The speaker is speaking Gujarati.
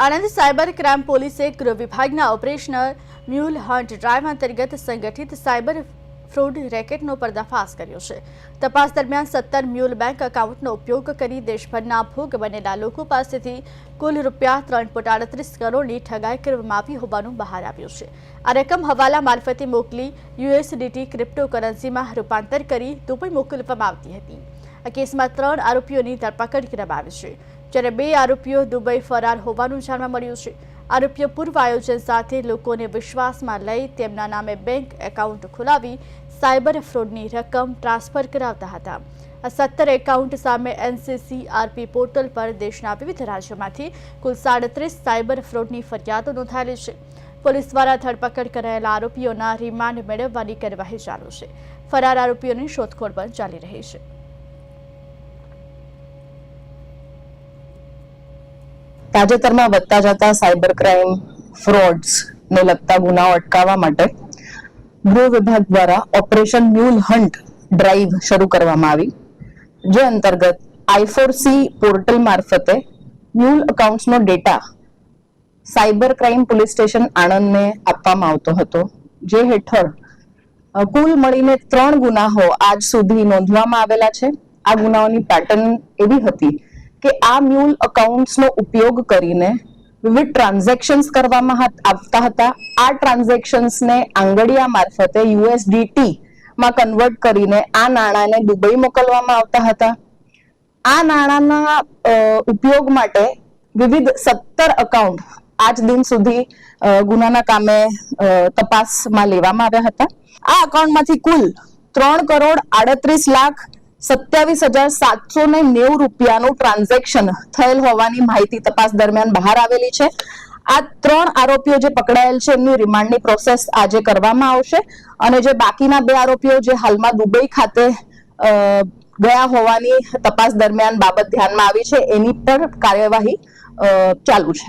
આણંદ સાયબર ક્રાઇમ પોલીસે ગૃહ વિભાગના ઓપરેશનલ મ્યુલ હન્ટ ડ્રાઈવ અંતર્ગત સંગઠિત સાયબર ફ્રોડ રેકેટનો પર્દાફાશ કર્યો છે। તપાસ દરમિયાન 17 મ્યુલ બેંક એકાઉન્ટનો ઉપયોગ કરી દેશભરના ભોગ બનેલા લોકો પાસેથી કુલ ₹3.38 કરોડની ઠગાઈ કરવામાં આવી હોવાનું બહાર આવ્યું છે। આ રકમ હવાલા મારફતે મોકલી યુએસડીટી ક્રિપ્ટોકરન્સીમાં રૂપાંતર કરી દુબઈ મોકલવામાં આવતી હતી। આ કેસમાં 3 આરોપીઓની ધરપકડ કરવામાં આવી છે, જ્યારે 2 આરોપીઓ દુબઈ ફરાર હોવાનું જાણવા મળ્યું છે। આરોપીઓ પૂર્વ આયોજન સાથે લોકોને વિશ્વાસમાં લઈ તેમના નામે બેંક એકાઉન્ટ ખોલાવી સાયબર ફ્રોડની રકમ ટ્રાન્સફર કરાવતા હતા। આ 17 એકાઉન્ટ સામે NCCRP પોર્ટલ પર દેશના વિવિધ રાજ્યોમાંથી કુલ 37 સાયબર ફ્રોડની ફરિયાદો નોંધાયેલી છે। પોલીસ દ્વારા ધરપકડ કરાયેલા આરોપીઓના રિમાન્ડ મેળવવાની કાર્યવાહી ચાલુ છે। ફરાર આરોપીઓની શોધખોળ પણ ચાલી રહી છે। તાજેતરમાં વધતા જતા સાયબર ક્રાઇમ ફ્રોડ્સ ને લગતા ગુનાઓ અટકાવવા માટે ગૃહ વિભાગ દ્વારા ઓપરેશન મ્યુલ હન્ટ ડ્રાઈવ શરૂ કરવામાં આવી, જે અંતર્ગત I4C પોર્ટલ મારફતે મ્યુલ એકાઉન્ટ્સનો data cyber crime police station આણંદને આપવામાં આવતો હતો, જે હેઠળ કુલ મળીને 3 ગુનાઓ આજ સુધી નોંધવામાં આવેલા છે। આ ગુનાઓની પેટર્ન એવી હતી કે આ મ્યુલ એકાઉન્ટ્સનો ઉપયોગ કરીને વિવિધ ટ્રાન્ઝેક્શન્સ કરવામાં આવતા હતા। આ ટ્રાન્ઝેક્શન્સને આંગડિયા મારફતે USDT માં કન્વર્ટ કરીને આ નાણાંને દુબઈ મોકલવામાં આવતા હતા। આ નાણાંના ઉપયોગ માટે વિવિધ 17 એકાઉન્ટ આજ દિન સુધી ગુનાના કામે તપાસમાં લેવામાં આવ્યા હતા। આ એકાઉન્ટમાંથી કુલ ₹3,38,27,790 રૂપિયાનું ટ્રાન્ઝેક્શન થયેલ હોવાની માહિતી તપાસ દરમિયાન બહાર આવેલી છે। આ 3 આરોપીઓ જે પકડાયેલ છે એમની રિમાન્ડની પ્રોસેસ આજે કરવામાં આવશે અને જે બાકીના 2 આરોપીઓ જે હાલમાં દુબઈ ખાતે ગયા હોવાની તપાસ દરમિયાન બાબત ધ્યાનમાં આવી છે, એની પર કાર્યવાહી ચાલુ છે।